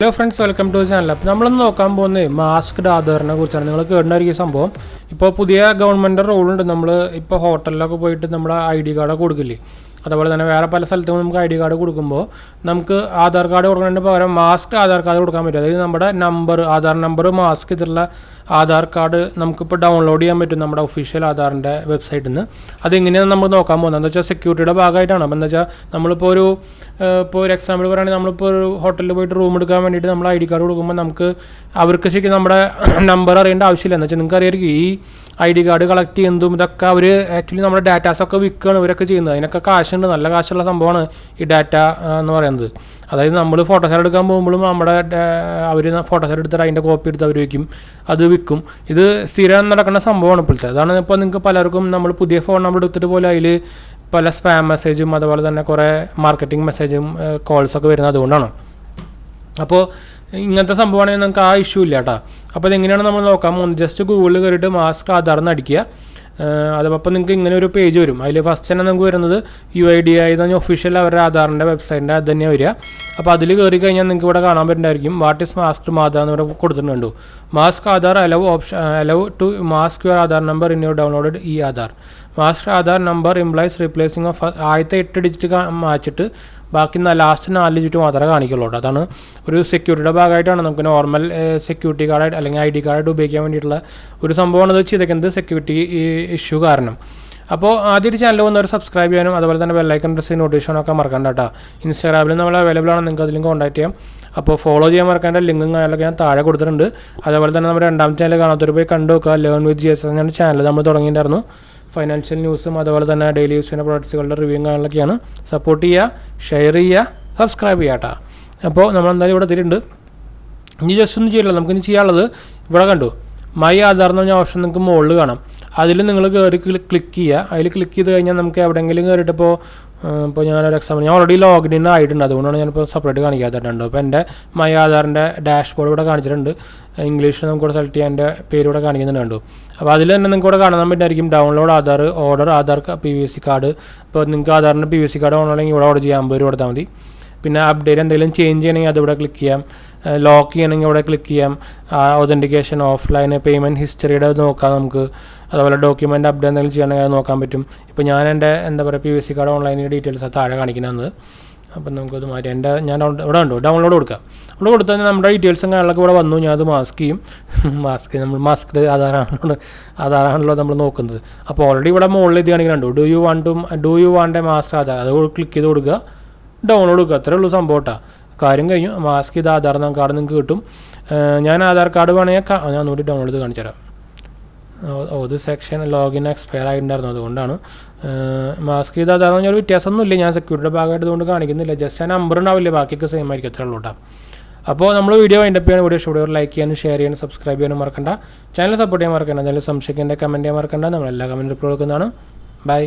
Hello friends, welcome to channel. അപ്പോൾ നമ്മളൊന്ന് നോക്കാൻ പോകുന്നത് മാസ്ക്ഡ് ആധാറിനെ കുറിച്ചാണ്. നിങ്ങൾ കേട്ടിട്ടുണ്ടായിരിക്കും സംഭവം. ഇപ്പോൾ പുതിയ ഗവൺമെൻറ് റൂളുണ്ട്. നമ്മൾ ഇപ്പോൾ ഹോട്ടലിലൊക്കെ പോയിട്ട് നമ്മൾ ID കാർഡൊക്കെ കൊടുക്കില്ലേ, അതുപോലെ തന്നെ വേറെ പല സ്ഥലത്തും നമുക്ക് ID കാർഡ് കൊടുക്കുമ്പോൾ നമുക്ക് ആധാർ കാർഡ് കൊടുക്കുന്നതിന് പകരം മാസ്ക്ഡ് ആധാർ കാർഡ് കൊടുക്കാൻ പറ്റും. അതായത് നമ്മുടെ നമ്പർ, ആധാർ നമ്പർ മാസ്ക് ചെയ്തിട്ടുള്ള ആധാർ കാർഡ് നമുക്കിപ്പോൾ ഡൗൺലോഡ് ചെയ്യാൻ പറ്റും നമ്മുടെ ഒഫീഷ്യൽ ആധാറിൻ്റെ വെബ്സൈറ്റിൽ നിന്ന്. അതെങ്ങനെയാണ് നമ്മൾ നോക്കാൻ പോകുന്നത് എന്താ വെച്ചാൽ സെക്യൂരിറ്റിയുടെ ഭാഗമായിട്ടാണ്. അപ്പോൾ എന്താ വെച്ചാൽ നമ്മളിപ്പോൾ ഒരു എക്സാമ്പിൾ പറയുകയാണെങ്കിൽ നമ്മളിപ്പോൾ ഒരു ഹോട്ടലിൽ പോയിട്ട് റൂം എടുക്കാൻ വേണ്ടിയിട്ട് നമ്മൾ ID കാർഡ് കൊടുക്കുമ്പോൾ നമുക്ക് അവർക്ക് ശരിക്കും നമ്മുടെ നമ്പർ അറിയേണ്ട ആവശ്യമില്ല. എന്ന് വെച്ചാൽ നിങ്ങൾക്ക് അറിയായിരിക്കും ഈ ID കാർഡ് കളക്ട് ചെയ്യുന്നതും ഇതൊക്കെ അവർ ആക്ച്വലി നമ്മുടെ ഡാറ്റാസൊക്കെ വിൽക്കുകയാണ് ഇവരൊക്കെ ചെയ്യുന്നത്. അതിനൊക്കെ കാശുണ്ട്, നല്ല കാശുള്ള സംഭവമാണ് ഈ ഡാറ്റ എന്ന് പറയുന്നത്. അതായത് നമ്മൾ ഫോട്ടോസ് എടുക്കാൻ പോകുമ്പോഴും നമ്മുടെ അവർ ഫോട്ടോസ് എടുത്തിട്ട് അതിൻ്റെ കോപ്പി എടുത്ത് അവർ വയ്ക്കും, അത് വിൽക്കും. ഇത് സ്ഥിരം നടക്കുന്ന സംഭവമാണ് ഇപ്പോഴത്തെ. അതാണ് ഇപ്പോൾ നിങ്ങൾക്ക് പലർക്കും നമ്മൾ പുതിയ ഫോൺ നമ്പർ എടുത്തിട്ട് പോലെ അതിൽ പല സ്പാം മെസ്സേജും അതുപോലെ തന്നെ കുറേ മാർക്കറ്റിംഗ് മെസ്സേജും കോൾസൊക്കെ വരുന്നത് അതുകൊണ്ടാണ്. അപ്പോൾ ഇങ്ങനത്തെ സംഭവമാണെങ്കിൽ നമുക്ക് ആ ഇഷ്യൂ ഇല്ല കേട്ടോ. അപ്പോൾ ഇതെങ്ങനെയാണ് നമ്മൾ നോക്കാം. ജസ്റ്റ് ഗൂഗിളിൽ കയറിയിട്ട് മാസ്ക് ആധാർ എന്ന് അടിക്കുക. അതപ്പോൾ നിങ്ങൾക്ക് ഇങ്ങനെ ഒരു പേജ് വരും. അതിൽ ഫസ്റ്റ് തന്നെ നമുക്ക് വരുന്നത് UID എന്ന് ഒഫീഷ്യൽ അവരുടെ ആധാറിൻ്റെ വെബ്സൈറ്റിൻ്റെ അത് തന്നെയാണ് വരിക. അപ്പോൾ അതിൽ കയറി കഴിഞ്ഞാൽ നിങ്ങൾക്ക് ഇവിടെ കാണാൻ പറ്റുന്നതായിരിക്കും വാട്ട് ഈസ് മാസ്ക്ഡ് ആധാർ എന്ന് ഇവിടെ കൊടുത്തിട്ടുണ്ട്. Mask Aadhaar allow to mask your Aadhaar number in your downloaded Aadhaar. Mask Aadhaar number implies replacing of ആദ്യത്തെ 8 ഡിജിറ്റ് മാച്ചിട്ട് ബാക്കി ലാസ്റ്റ് 4 ഡിജിറ്റ് മാത്രമേ കാണിക്കുള്ളൂ. അതാണ് ഒരു സെക്യൂരിറ്റിയുടെ ഭാഗമായിട്ടാണ്. നമുക്ക് നോർമൽ സെക്യൂരിറ്റി കാർഡ് അല്ലെങ്കിൽ ID കാർഡായിട്ട് ഉപയോഗിക്കാൻ വേണ്ടിയിട്ടുള്ള ഒരു സംഭവമാണ് ഇത് ചെയ്തേക്കുന്നത്, സെക്യൂരിറ്റി ഇഷ്യൂ കാരണം. അപ്പോൾ ആദ്യമായിട്ട് ചാനൽ വന്നവർ സബ്സ്ക്രൈബ് ചെയ്യാനും അതുപോലെ തന്നെ ബെല്ലൈക്കൺ പ്രസ് ചെയ്ത് നോട്ടിഫിക്കേഷനൊക്കെ മറക്കണ്ട കേട്ടോ. ഇൻസ്റ്റാഗ്രാമിൽ നമ്മൾ അവൈലബിൾ ആണ്, നിങ്ങൾക്ക് അതിലും കോൺടാക്ട് ചെയ്യാം. അപ്പോൾ ഫോളോ ചെയ്യാൻ മറക്കേണ്ട ലിങ്കും കാര്യങ്ങളൊക്കെ ഞാൻ താഴെ കൊടുത്തിട്ടുണ്ട്. അതുപോലെ തന്നെ നമ്മുടെ രണ്ടാമത്തെ ചാനൽ കാണാത്തവർ പോയി കണ്ടു നോക്കുക. ലേൺ വിത്ത് GS എന്ന ചാനൽ നമ്മൾ തുടങ്ങിയിട്ടുണ്ടായിരുന്നു. ഫൈനാൻഷ്യൽ ന്യൂസും അതുപോലെ തന്നെ ഡെയിലി യൂസ് ചെയ്യുന്ന പ്രോഡക്ട്സുകളുടെ റിവ്യൂവും കാര്യങ്ങളൊക്കെയാണ്. സപ്പോർട്ട് ചെയ്യുക, ഷെയർ ചെയ്യുക, സബ്സ്ക്രൈബ് ചെയ്യുക കേട്ടോ. അപ്പോൾ നമ്മൾ എന്തായാലും ഇവിടെ എത്തിയിട്ടുണ്ട്. ഇനി ജസ്റ്റ് ഒന്നും ചെയ്യില്ല, നമുക്കിനി ചെയ്യാനുള്ളത് ഇവിടെ കണ്ടു മൈ ആധാർ എന്ന് പറഞ്ഞ ഓപ്ഷൻ നിങ്ങൾക്ക് മുകളിൽ കാണാം. അതിൽ നിങ്ങൾ കയറി ക്ലിക്ക് ചെയ്യുക. അതിൽ ക്ലിക്ക് ചെയ്ത് കഴിഞ്ഞാൽ നമുക്ക് എവിടെയെങ്കിലും കയറിയിട്ടിപ്പോൾ ഞാനൊരു എക്സാമ്പിൾ, ഞാൻ ഓൾറെഡി ലോഗിൻ ആയിട്ടുണ്ട്, അതുകൊണ്ടാണ് ഞാനിപ്പോൾ സെപ്പറേറ്റ് കാണിക്കാത്തിട്ടുണ്ട്. അപ്പോൾ എൻ്റെ മൈ ആധാറിൻ്റെ ഡാഷ്ബോർഡ് ഇവിടെ കാണിച്ചിട്ടുണ്ട്. ഇംഗ്ലീഷിൽ നമുക്ക് ഇവിടെ സെലക്ട് ചെയ്യാൻ എൻ്റെ പേര് ഇവിടെ കാണിക്കുന്നുണ്ട് കണ്ടു. അപ്പോൾ അതിൽ തന്നെ നിങ്ങൾക്ക് ഇവിടെ കാണാൻ പറ്റുമായിരിക്കും download Aadhaar, order Aadhaar PVC card. ഇപ്പോൾ നിങ്ങൾക്ക് ആധാറിൻ്റെ PVC കാർഡ് ഓണാണെങ്കിൽ ഇവിടെ ഓർഡർ ചെയ്യാൻ 50 രൂപ കൊടുത്താൽ മതി. പിന്നെ അപ്ഡേറ്റ് എന്തെങ്കിലും ചേഞ്ച് ചെയ്യണമെങ്കിൽ അതിവിടെ ക്ലിക്ക് ചെയ്യാം. ലോക്ക് ചെയ്യണമെങ്കിൽ ഇവിടെ ക്ലിക്ക് ചെയ്യാം. ഒതൻറ്റിക്കേഷൻ, ഓഫ്ലൈൻ പേയ്മെൻറ്റ് ഹിസ്റ്ററിയുടെ നോക്കാം നമുക്ക്. അതുപോലെ ഡോക്യുമെൻ്റ് അപ്ഡേറ്റ് എന്തെങ്കിലും ചെയ്യണമെങ്കിൽ അത് നോക്കാൻ പറ്റും. ഇപ്പോൾ ഞാൻ എൻ്റെ PVC കാർഡ് ഓൺലൈനിൻ്റെ ഡീറ്റെയിൽസ് താഴെ കാണിക്കുന്നത്. അപ്പം നമുക്കത് മാറ്റി ഞാൻ ഇവിടെ ഉണ്ടോ ഡൗൺലോഡ് കൊടുക്കാം. അവിടെ കൊടുത്താൽ നമ്മുടെ ഡീറ്റെയിൽസും കാര്യങ്ങളൊക്കെ ഇവിടെ വന്നു. ഞാൻ അത് മാസ്ക് ചെയ്യും. നമ്മൾ മാസ്ക്ഡ് ആധാറാണല്ലോ നമ്മൾ നോക്കുന്നത്. അപ്പോൾ ഓൾറെഡി ഇവിടെ മുകളിൽ ഇത് കാണിക്കുന്നുണ്ടോ do you want a mask Aadhaar, അത് ക്ലിക്ക് ചെയ്ത് കൊടുക്കുക, ഡൗൺലോഡ് കൊടുക്കുക. അത്രേ ഉള്ളൂ സംഭവം കേട്ടോ. കാര്യം കഴിഞ്ഞു. മാസ്ക് ചെയ്ത ആധാർ കാർഡ് നിങ്ങൾക്ക് കിട്ടും. ഞാൻ ആധാർ കാർഡ് വേണമെങ്കിൽ ഞാൻ ഒന്നുകൂടി ഡൗൺലോഡ് ചെയ്ത് കാണിച്ചു തരാം. ഇത് സെക്ഷൻ ലോഗിൻ എക്സ്പയർ ആയിട്ടുണ്ടായിരുന്നു, അതുകൊണ്ടാണ്. മാസ്ക് ചെയ്ത ആധാർ പറഞ്ഞാൽ ഒരു വ്യത്യാസമൊന്നുമില്ല. ഞാൻ സെക്യൂരിറ്റിയുടെ ഭാഗമായിട്ട് ഇതുകൊണ്ട് കാണിക്കുന്നില്ല. ജസ്റ്റ് ആ നമ്പർ ഉണ്ടാവില്ല, ബാക്കിയൊക്കെ സെയിം ആയിരിക്കും. അത്രേ ഉള്ളൂ കേട്ടോ. അപ്പോൾ നമ്മൾ വീഡിയോ വൈൻഡപ്പ് ചെയ്യാൻ വീഡിയോ ഇഷ്ടപ്പെടുക ലൈക്ക് ചെയ്യാനും ഷെയർ ചെയ്യാനും സബ്സ്ക്രൈബ് ചെയ്യാനും മറക്കണ്ട. ചാനൽ സപ്പോർട്ട് ചെയ്യാൻ മറക്കണ്ട. എന്തെങ്കിലും സംശയിക്കേണ്ട കമൻറ്റ് ചെയ്യാൻ മറക്കണ്ട. നമ്മളെല്ലാ കമൻറ്റ് റിപ്ലൈ കൊടുക്കുന്നതാണ്. ബൈ.